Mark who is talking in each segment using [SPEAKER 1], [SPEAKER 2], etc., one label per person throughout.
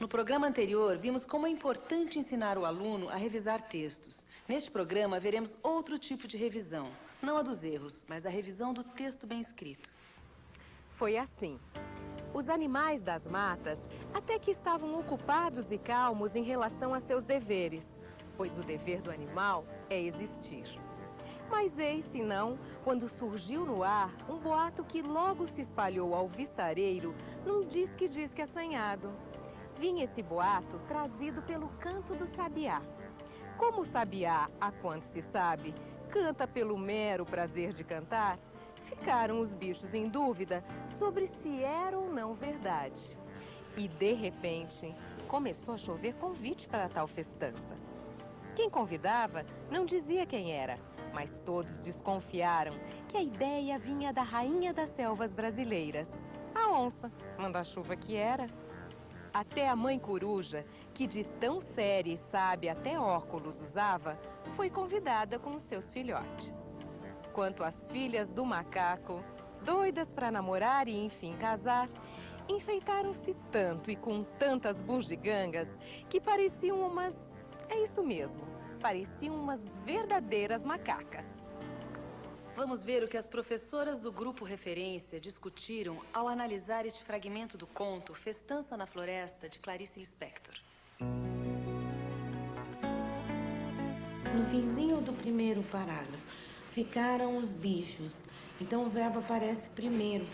[SPEAKER 1] programa anterior, vimos como é importante ensinar o aluno a revisar textos. Neste programa, veremos outro tipo de revisão. Não a dos erros, mas a revisão do texto bem escrito.
[SPEAKER 2] Foi assim. Os animais das matas até que estavam ocupados e calmos em relação a seus deveres, pois o dever do animal é existir. Mas eis se não, quando surgiu no ar um boato que logo se espalhou ao viçareiro num disque-disque assanhado. Vinha esse boato trazido pelo canto do sabiá. Como o sabiá, a quanto se sabe, canta pelo mero prazer de cantar, ficaram os bichos em dúvida sobre se era ou não verdade. E, de repente, começou a chover convite para tal festança. Quem convidava não dizia quem era, mas todos desconfiaram que a ideia vinha da rainha das selvas brasileiras, a onça, manda-chuva que era. Até a mãe coruja, que de tão séria e sábia até óculos usava, foi convidada com os seus filhotes. Quanto às filhas do macaco, doidas para namorar e enfim casar, enfeitaram-se tanto e com tantas bugigangas que pareciam umas... É isso mesmo, pareciam umas verdadeiras macacas.
[SPEAKER 1] Vamos ver o que as professoras do grupo referência discutiram ao analisar este fragmento do conto Festança na Floresta, de Clarice Lispector.
[SPEAKER 3] No finzinho do primeiro parágrafo, ficaram os bichos. Então o verbo aparece primeiro.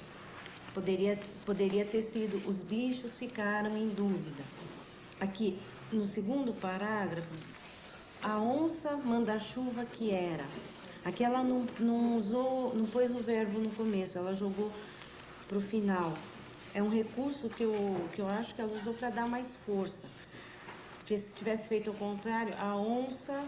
[SPEAKER 3] Poderia ter sido os bichos ficaram em dúvida. Aqui, no segundo parágrafo, a onça manda-chuva que era. Aqui ela não pôs o verbo no começo, ela jogou para o final. É um recurso que eu acho que ela usou para dar mais força. Porque se tivesse feito ao contrário, a onça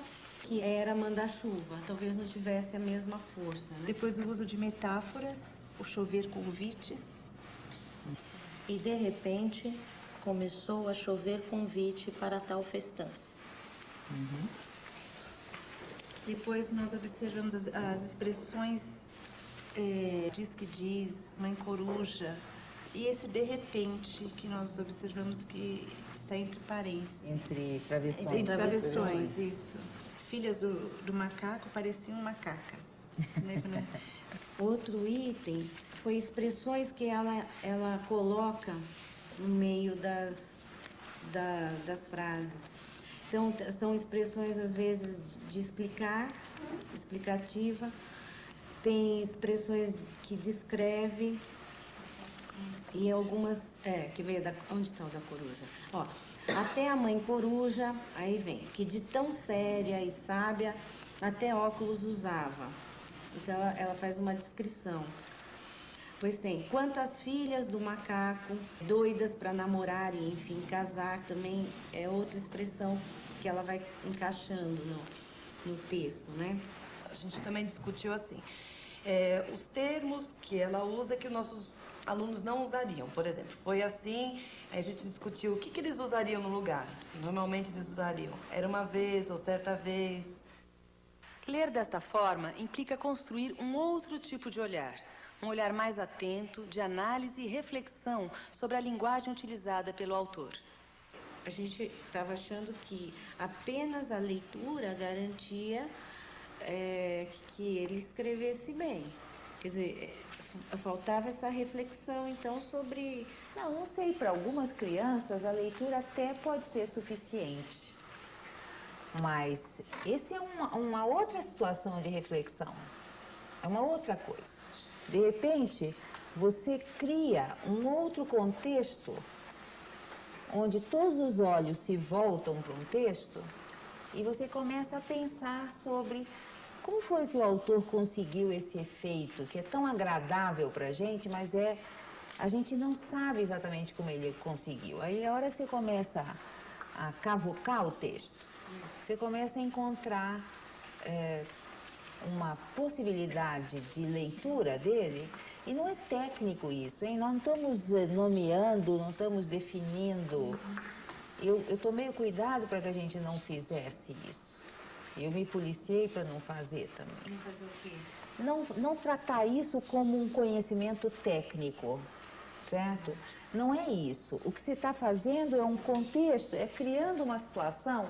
[SPEAKER 3] que era manda-chuva, talvez não tivesse a mesma força, né?
[SPEAKER 4] Depois o uso de metáforas, o chover convites.
[SPEAKER 5] E de repente começou a chover convite para tal festança.
[SPEAKER 4] Depois nós observamos as expressões diz que diz, mãe coruja. E esse de repente que nós observamos que está entre parênteses.
[SPEAKER 6] Entre travessões.
[SPEAKER 4] Entre travessões, isso. Filhas do macaco pareciam macacas. Né?
[SPEAKER 3] Outro item foi expressões que ela coloca no meio das frases. Então, são expressões, às vezes, de explicativa. Tem expressões que descreve. E algumas... que veio onde está o da coruja? Ó, até a mãe coruja, aí vem, que de tão séria e sábia, até óculos usava. Então, ela faz uma descrição. Pois tem, quanto às filhas do macaco, doidas para namorar e, enfim, casar, também é outra expressão que ela vai encaixando no texto, né?
[SPEAKER 7] A gente também discutiu assim, os termos que ela usa que os nossos alunos não usariam. Por exemplo, foi assim, aí a gente discutiu o que eles usariam no lugar. Normalmente eles usariam era uma vez ou certa vez.
[SPEAKER 1] Ler desta forma implica construir um outro tipo de olhar. Um olhar mais atento, de análise e reflexão sobre a linguagem utilizada pelo autor.
[SPEAKER 3] A gente estava achando que apenas a leitura garantia que ele escrevesse bem. Quer dizer, faltava essa reflexão, então, sobre...
[SPEAKER 6] Não sei, para algumas crianças a leitura até pode ser suficiente. Mas esse é uma outra situação de reflexão. É uma outra coisa. De repente, você cria um outro contexto onde todos os olhos se voltam para um texto e você começa a pensar sobre como foi que o autor conseguiu esse efeito, que é tão agradável para a gente, mas a gente não sabe exatamente como ele conseguiu. Aí, a hora que você começa a cavucar o texto, você começa a encontrar uma possibilidade de leitura dele, e não é técnico isso, hein? Nós não estamos nomeando, não estamos definindo. Eu tomei o cuidado para que a gente não fizesse isso. Eu me policiei para não fazer também.
[SPEAKER 3] Não fazer o quê?
[SPEAKER 6] Não tratar isso como um conhecimento técnico. certo? Não é isso. O que se está fazendo é um contexto, é criando uma situação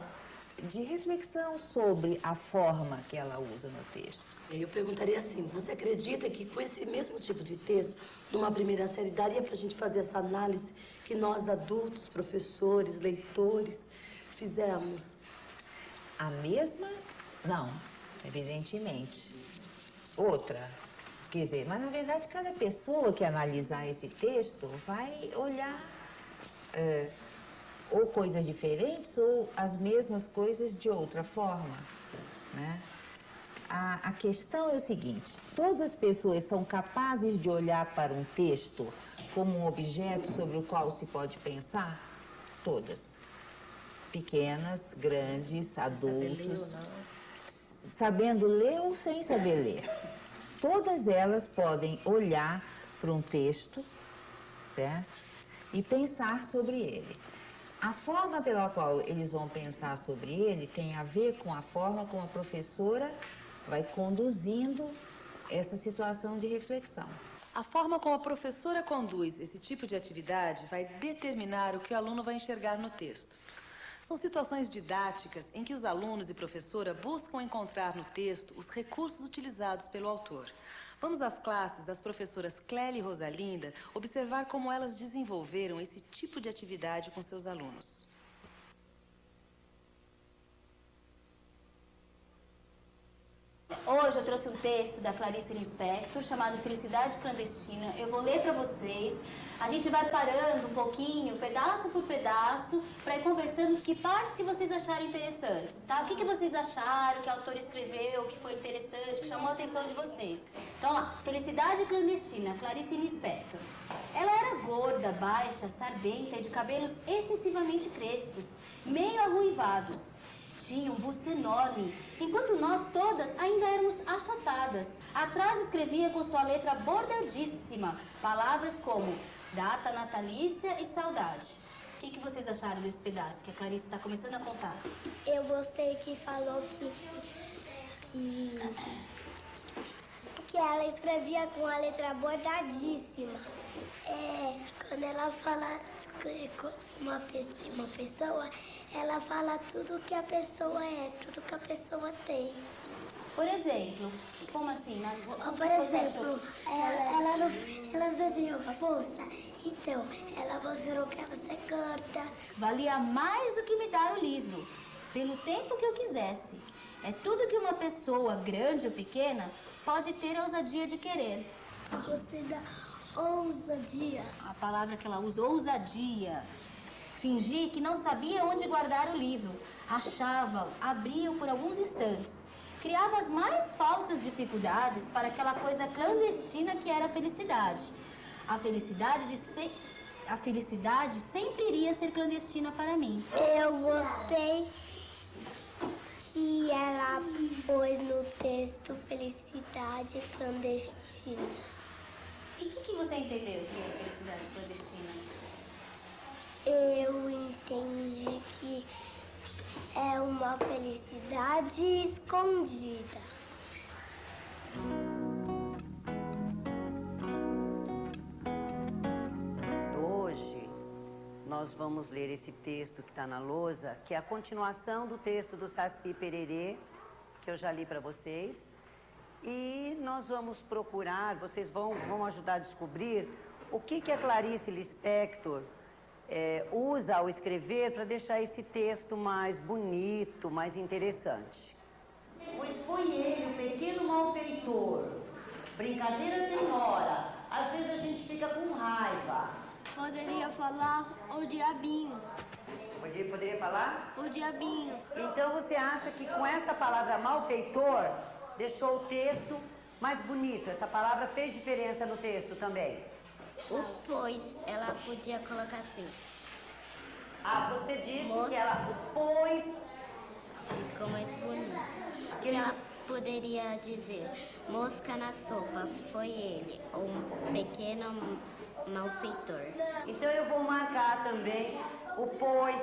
[SPEAKER 6] de reflexão sobre a forma que ela usa no texto.
[SPEAKER 8] Eu perguntaria assim, você acredita que com esse mesmo tipo de texto, numa primeira série, daria para a gente fazer essa análise que nós adultos, professores, leitores, fizemos?
[SPEAKER 6] A mesma? Não, evidentemente. Outra, quer dizer, mas na verdade cada pessoa que analisar esse texto vai olhar ou coisas diferentes ou as mesmas coisas de outra forma, né? A questão é o seguinte, todas as pessoas são capazes de olhar para um texto como um objeto sobre o qual se pode pensar? Todas. Pequenas, grandes, adultos, sabendo ler ou sem saber ler. Todas elas podem olhar para um texto, certo? E pensar sobre ele. A forma pela qual eles vão pensar sobre ele tem a ver com a forma como a professora vai conduzindo essa situação de reflexão.
[SPEAKER 1] A forma como a professora conduz esse tipo de atividade vai determinar o que o aluno vai enxergar no texto. São situações didáticas em que os alunos e professora buscam encontrar no texto os recursos utilizados pelo autor. Vamos às classes das professoras Clélia e Rosalinda observar como elas desenvolveram esse tipo de atividade com seus alunos.
[SPEAKER 9] Hoje eu trouxe um texto da Clarice Lispector chamado Felicidade Clandestina. Eu vou ler para vocês. A gente vai parando um pouquinho, pedaço por pedaço, para ir conversando que partes que vocês acharam interessantes, tá? O que vocês acharam que a autora escreveu, que foi interessante, que chamou a atenção de vocês. Então lá, Felicidade Clandestina, Clarice Lispector. Ela era gorda, baixa, sardenta e de cabelos excessivamente crespos, meio arruivados. Tinha um busto enorme, enquanto nós todas ainda éramos achatadas. Atrás escrevia com sua letra bordadíssima palavras como data natalícia e saudade. O que vocês acharam desse pedaço que a Clarice está começando a contar?
[SPEAKER 10] Eu gostei que falou que ela escrevia com a letra bordadíssima. Quando ela fala de uma pessoa, ela fala tudo que a pessoa é, tudo que a pessoa tem.
[SPEAKER 9] Por exemplo, como assim?
[SPEAKER 10] Por exemplo, ela desenhou uma moça, então ela mostrou que ela é gorda.
[SPEAKER 9] Valia mais do que me dar o livro, pelo tempo que eu quisesse. É tudo que uma pessoa, grande ou pequena, pode ter a ousadia de querer.
[SPEAKER 10] Eu gostei da ousadia.
[SPEAKER 9] A palavra que ela usa, ousadia. Fingi que não sabia onde guardar o livro. Achava-o, abria-o por alguns instantes. Criava as mais falsas dificuldades para aquela coisa clandestina que era a felicidade. A felicidade sempre iria ser clandestina para mim.
[SPEAKER 10] Eu gostei que ela pôs no texto felicidade clandestina.
[SPEAKER 9] E o que você entendeu que é felicidade clandestina?
[SPEAKER 10] Eu entendi que é uma felicidade escondida.
[SPEAKER 11] Hoje, nós vamos ler esse texto que está na lousa, que é a continuação do texto do Saci Pererê, que eu já li para vocês. E nós vamos procurar, vocês vão ajudar a descobrir o que a Clarice Lispector usa ao escrever para deixar esse texto mais bonito, mais interessante.
[SPEAKER 12] Pois foi ele, o pequeno malfeitor. Brincadeira tem hora, às vezes a gente fica com raiva.
[SPEAKER 10] Poderia falar o diabinho.
[SPEAKER 11] Poderia falar?
[SPEAKER 10] O diabinho.
[SPEAKER 11] Então você acha que com essa palavra malfeitor deixou o texto mais bonito? Essa palavra fez diferença no texto também?
[SPEAKER 10] O pois, ela podia colocar assim.
[SPEAKER 11] Ah, você disse que ela, o pois...
[SPEAKER 10] Ficou mais bonito. Ela poderia dizer, mosca na sopa, foi ele, um pequeno malfeitor.
[SPEAKER 11] Então eu vou marcar também o pois,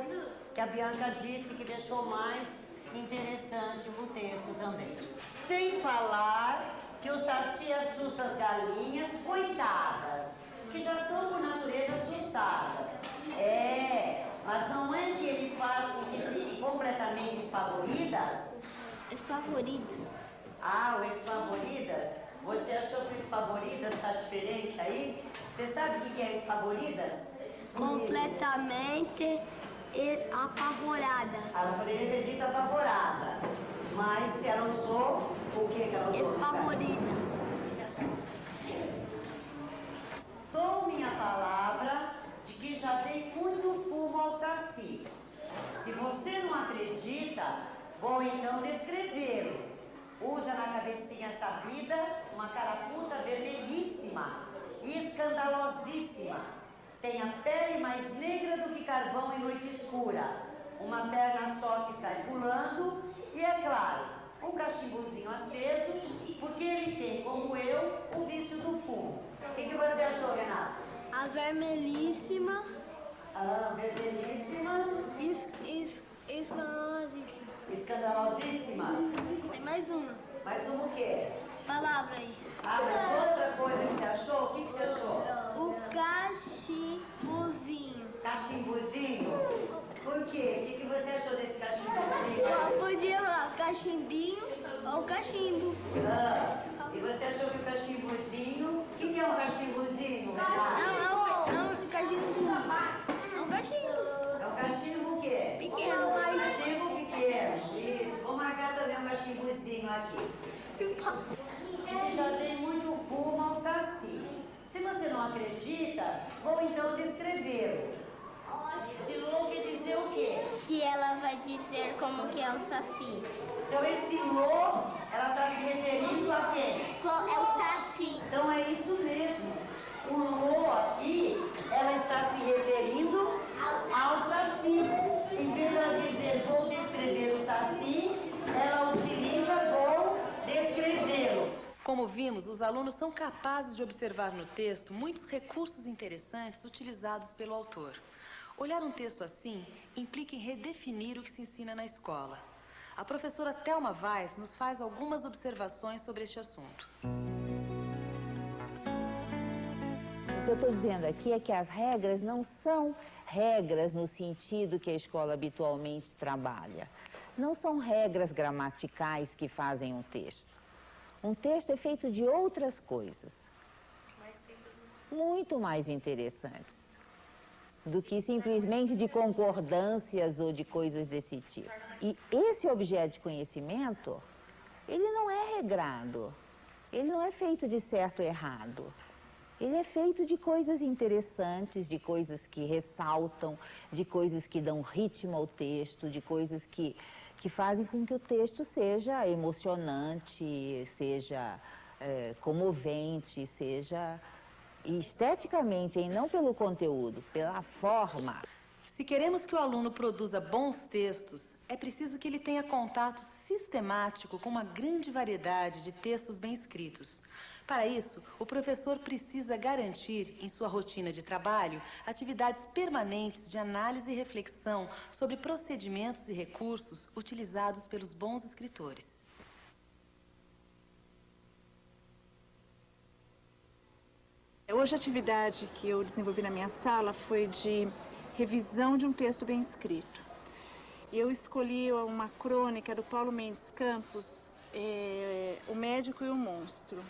[SPEAKER 11] que a Bianca disse que deixou mais interessante no texto também. Sem falar que o Saci assusta as galinhas, coitadas, que já são por natureza
[SPEAKER 10] Favoritos.
[SPEAKER 12] Ah, o Espavoridas? Você achou que o Espavoridas está diferente aí? Você sabe o que é Espavoridas?
[SPEAKER 10] Completamente apavoradas.
[SPEAKER 12] Ela poderia ter dito apavorada, mas se ela usou, o que ela usou?
[SPEAKER 10] Espavoridas.
[SPEAKER 12] Dou minha palavra de que já dei muito fumo ao Saci. Se você não acredita, vou então descrevê-lo. Usa na cabecinha sabida uma carapuça vermelhíssima e escandalosíssima. Tem a pele mais negra do que carvão em noite escura, uma perna só que sai pulando e, é claro, um cachimbozinho aceso, porque ele tem, como eu, o vício do fumo. O que você achou, Renato?
[SPEAKER 10] A vermelhíssima.
[SPEAKER 12] Ah, vermelhíssima.
[SPEAKER 10] Escandalosíssima.
[SPEAKER 12] Escandalosíssima.
[SPEAKER 10] Tem mais uma.
[SPEAKER 12] Mais uma o quê?
[SPEAKER 10] Palavra aí.
[SPEAKER 12] Ah, mas outra coisa que você achou? O que você achou?
[SPEAKER 10] O cachimbozinho.
[SPEAKER 12] Cachimbozinho? Por quê? O que você achou desse cachimbozinho?
[SPEAKER 10] Podia falar cachimbinho ou cachimbo.
[SPEAKER 12] Ah, e você achou que o cachimbozinho... O que é um cachimbozinho?
[SPEAKER 10] É um cachimbo. É um cachimbo.
[SPEAKER 12] É um cachimbo o quê?
[SPEAKER 10] Pequeno.
[SPEAKER 12] Cachimbo pequeno. Isso. Vou marcar também um cachimbozinho aqui. Já tem muito fumo ao Saci. Se você não acredita, vou então descrevê-lo. Esse Lô quer dizer o quê?
[SPEAKER 10] Que ela vai dizer como que é o Saci.
[SPEAKER 12] Então esse Lô, ela está se referindo a quem?
[SPEAKER 10] É o Saci.
[SPEAKER 12] Então é isso mesmo. O Lô aqui, ela está se referindo ao Saci. Em vez de ela dizer vou descrever o Saci, ela utiliza vou descrevê-lo.
[SPEAKER 1] Como vimos, os alunos são capazes de observar no texto muitos recursos interessantes utilizados pelo autor. Olhar um texto assim implica em redefinir o que se ensina na escola. A professora Thelma Weiss nos faz algumas observações sobre este assunto.
[SPEAKER 6] O que eu estou dizendo aqui é que as regras não são regras no sentido que a escola habitualmente trabalha. Não são regras gramaticais que fazem um texto. Um texto é feito de outras coisas, muito mais interessantes, do que simplesmente de concordâncias ou de coisas desse tipo. E esse objeto de conhecimento, ele não é regrado, ele não é feito de certo ou errado. Ele é feito de coisas interessantes, de coisas que ressaltam, de coisas que dão ritmo ao texto, de coisas que fazem com que o texto seja emocionante, seja comovente, seja esteticamente, e não pelo conteúdo, pela forma.
[SPEAKER 1] Se queremos que o aluno produza bons textos, é preciso que ele tenha contato sistemático com uma grande variedade de textos bem escritos. Para isso, o professor precisa garantir, em sua rotina de trabalho, atividades permanentes de análise e reflexão sobre procedimentos e recursos utilizados pelos bons escritores.
[SPEAKER 4] Hoje a atividade que eu desenvolvi na minha sala foi de revisão de um texto bem escrito. Eu escolhi uma crônica do Paulo Mendes Campos, O Médico e o Monstro,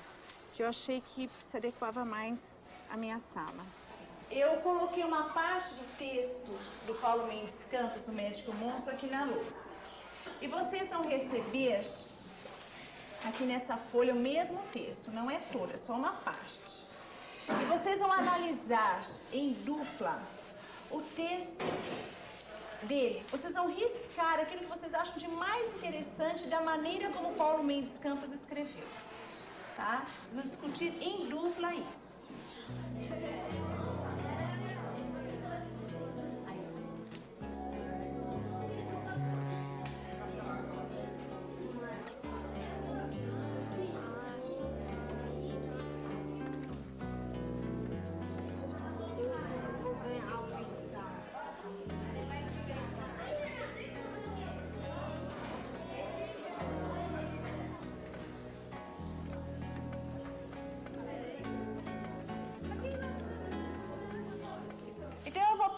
[SPEAKER 4] que eu achei que se adequava mais à minha sala. Eu coloquei uma parte do texto do Paulo Mendes Campos, O Médico e o Monstro, aqui na lousa. E vocês vão receber aqui nessa folha o mesmo texto, não é todo, é só uma parte. E vocês vão analisar em dupla o texto dele. Vocês vão riscar aquilo que vocês acham de mais interessante da maneira como Paulo Mendes Campos escreveu. Tá? Vocês vão discutir em dupla isso.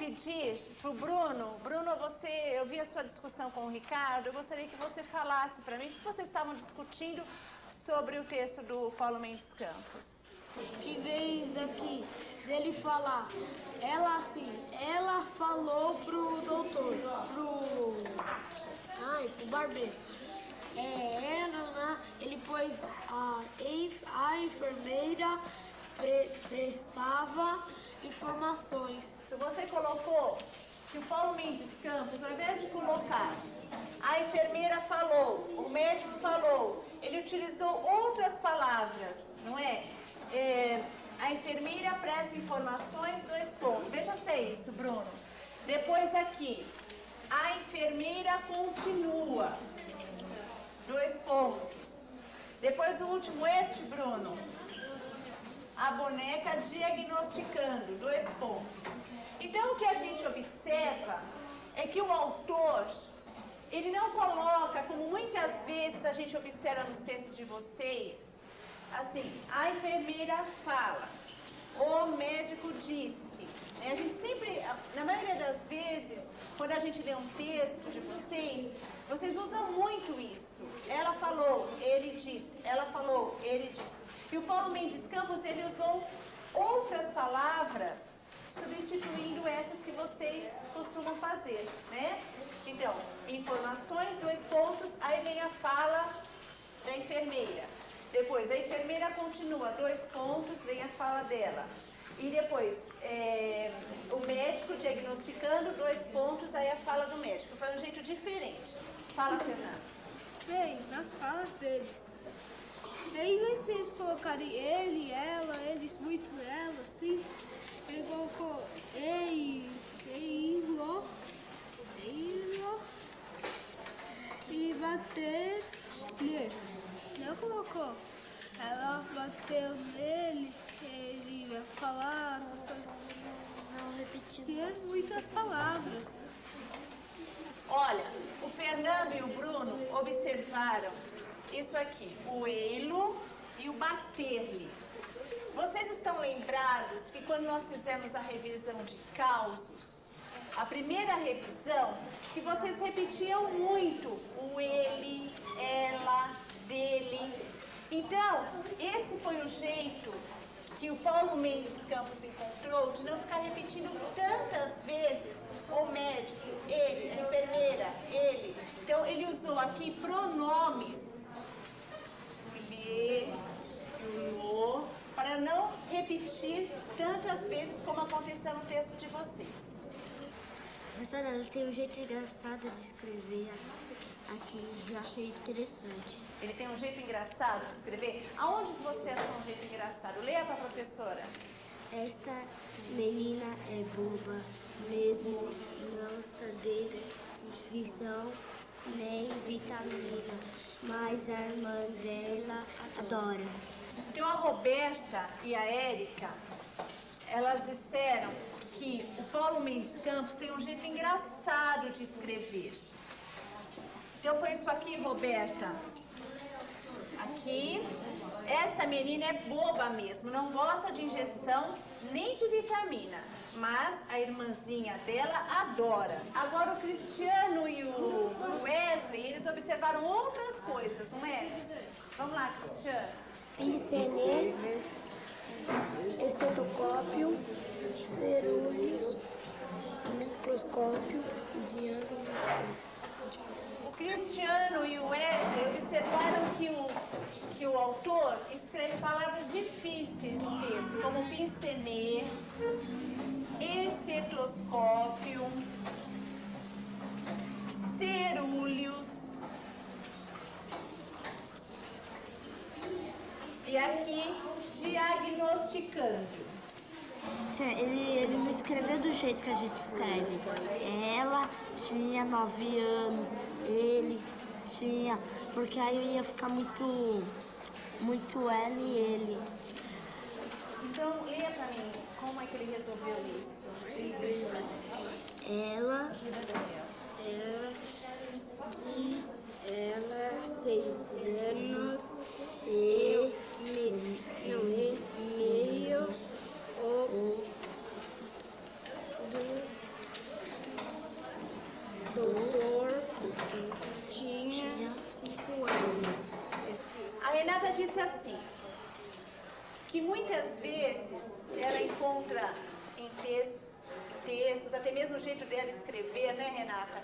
[SPEAKER 13] pedir para o Bruno. Bruno, eu vi a sua discussão com o Ricardo, eu gostaria que você falasse para mim o que vocês estavam discutindo sobre o texto do Paulo Mendes Campos.
[SPEAKER 14] Que vez aqui dele falar, ela falou pro doutor, pro barbeiro. Ele pôs a enfermeira prestava informações.
[SPEAKER 13] Você colocou que o Paulo Mendes Campos, ao invés de colocar a enfermeira falou, o médico falou, ele utilizou outras palavras, não é? A enfermeira presta informações, 2 pontos. Veja se é isso, Bruno. Depois aqui, a enfermeira continua, 2 pontos. Depois o último, Bruno. A boneca diagnosticando, 2 pontos. Então, o que a gente observa é que o autor, ele não coloca, como muitas vezes a gente observa nos textos de vocês, assim, a enfermeira fala, o médico disse. A gente sempre, na maioria das vezes, quando a gente lê um texto de vocês usam muito isso. Ela falou, ele disse. Ela falou, ele disse. E o Paulo Mendes Campos, ele usou outras palavras, substituindo essas que vocês costumam fazer, né? Então, informações, 2 pontos, aí vem a fala da enfermeira. Depois, a enfermeira continua, 2 pontos, vem a fala dela. E depois, o médico diagnosticando, 2 pontos, aí a fala do médico. Foi um jeito diferente. Fala, Fernanda.
[SPEAKER 14] Bem, nas falas deles. Daí, em vez de eles colocarem ele, ela, eles, muito ela, assim, ele colocou e bater nele. Não colocou. Ela bateu nele, ele vai falar essas coisas. Não repetiu. Muitas palavras.
[SPEAKER 13] Olha, o Fernando e o Bruno observaram isso aqui, o eilo e o bater-lhe. Vocês estão lembrados que quando nós fizemos a revisão de causos, a primeira revisão, que vocês repetiam muito o ele, ela, dele. Então, esse foi o jeito que o Paulo Mendes Campos encontrou de não ficar repetindo tantas vezes o médico, ele, a enfermeira, ele. Então, ele usou aqui pronomes, o lhe, o lo, para não repetir tantas vezes como aconteceu no texto de vocês.
[SPEAKER 10] Professora, ela tem um jeito engraçado de escrever aqui, eu achei interessante.
[SPEAKER 13] Ele tem um jeito engraçado de escrever? Aonde você achou um jeito engraçado? Leia para a professora.
[SPEAKER 10] Esta menina é boba, mesmo não gosta de nutrição nem vitamina, mas a irmã dela adora.
[SPEAKER 13] Então a Roberta e a Érica, elas disseram que o Paulo Mendes Campos tem um jeito engraçado de escrever. Então foi isso aqui, Roberta. Aqui, essa menina é boba mesmo, não gosta de injeção nem de vitamina, mas a irmãzinha dela adora. Agora o Cristiano e o Wesley, eles observaram outras coisas, não é? Vamos lá, Cristiano.
[SPEAKER 10] Pincenê, estetoscópio, cerúleos, microscópio, diagnóstico.
[SPEAKER 13] O Cristiano e o Wesley observaram que o autor escreve palavras difíceis no texto, como pincenê, estetoscópio, cerúleos. E aqui, diagnosticando.
[SPEAKER 10] Ele não escreveu do jeito que a gente escreve. Ela tinha 9 anos, ele tinha... Porque aí ia ficar muito ela e ele.
[SPEAKER 13] Então, leia pra mim, como é que ele resolveu isso?
[SPEAKER 10] Ela 6 anos e meio
[SPEAKER 13] que muitas vezes ela encontra em textos, até mesmo o jeito dela escrever, né, Renata?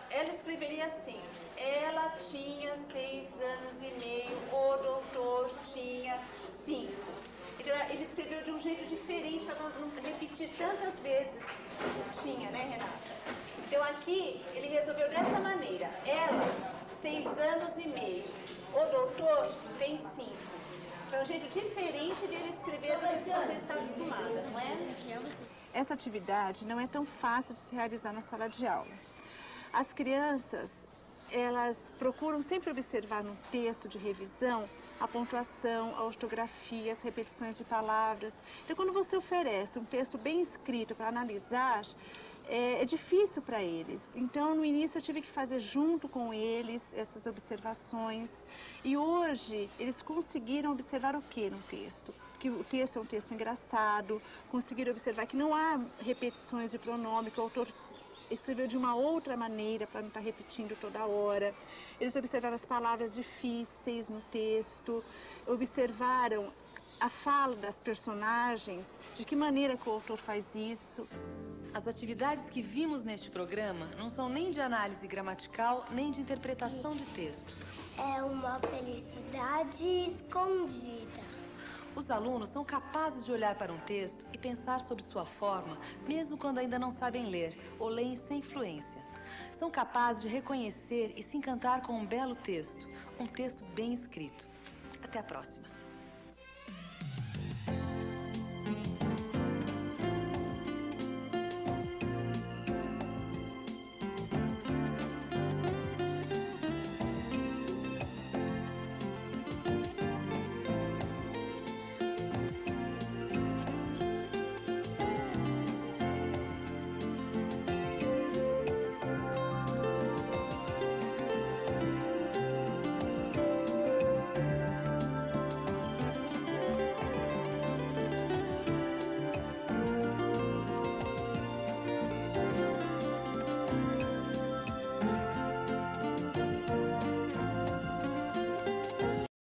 [SPEAKER 13] Ela escreveria assim: ela tinha 6 anos e meio, o doutor tinha 5. Então, ele escreveu de um jeito diferente para não repetir tantas vezes. Tinha, né, Renata? Então, aqui, ele resolveu dessa maneira: ela, 6 anos e meio, o doutor tem 5. É um jeito diferente de ele escrever do que você está acostumada, não é?
[SPEAKER 4] Essa atividade não é tão fácil de se realizar na sala de aula. As crianças, elas procuram sempre observar no texto de revisão a pontuação, a ortografia, as repetições de palavras. Então, quando você oferece um texto bem escrito para analisar, é difícil para eles. Então, no início, eu tive que fazer junto com eles essas observações. E hoje, eles conseguiram observar o que no texto? Que o texto é um texto engraçado, conseguiram observar que não há repetições de pronome, que o autor escreveu de uma outra maneira para não estar repetindo toda hora. Eles observaram as palavras difíceis no texto, observaram a fala das personagens, de que maneira que o autor faz isso.
[SPEAKER 1] As atividades que vimos neste programa não são nem de análise gramatical, nem de interpretação de texto.
[SPEAKER 10] É uma felicidade escondida.
[SPEAKER 1] Os alunos são capazes de olhar para um texto e pensar sobre sua forma, mesmo quando ainda não sabem ler ou leem sem fluência. São capazes de reconhecer e se encantar com um belo texto, um texto bem escrito. Até a próxima.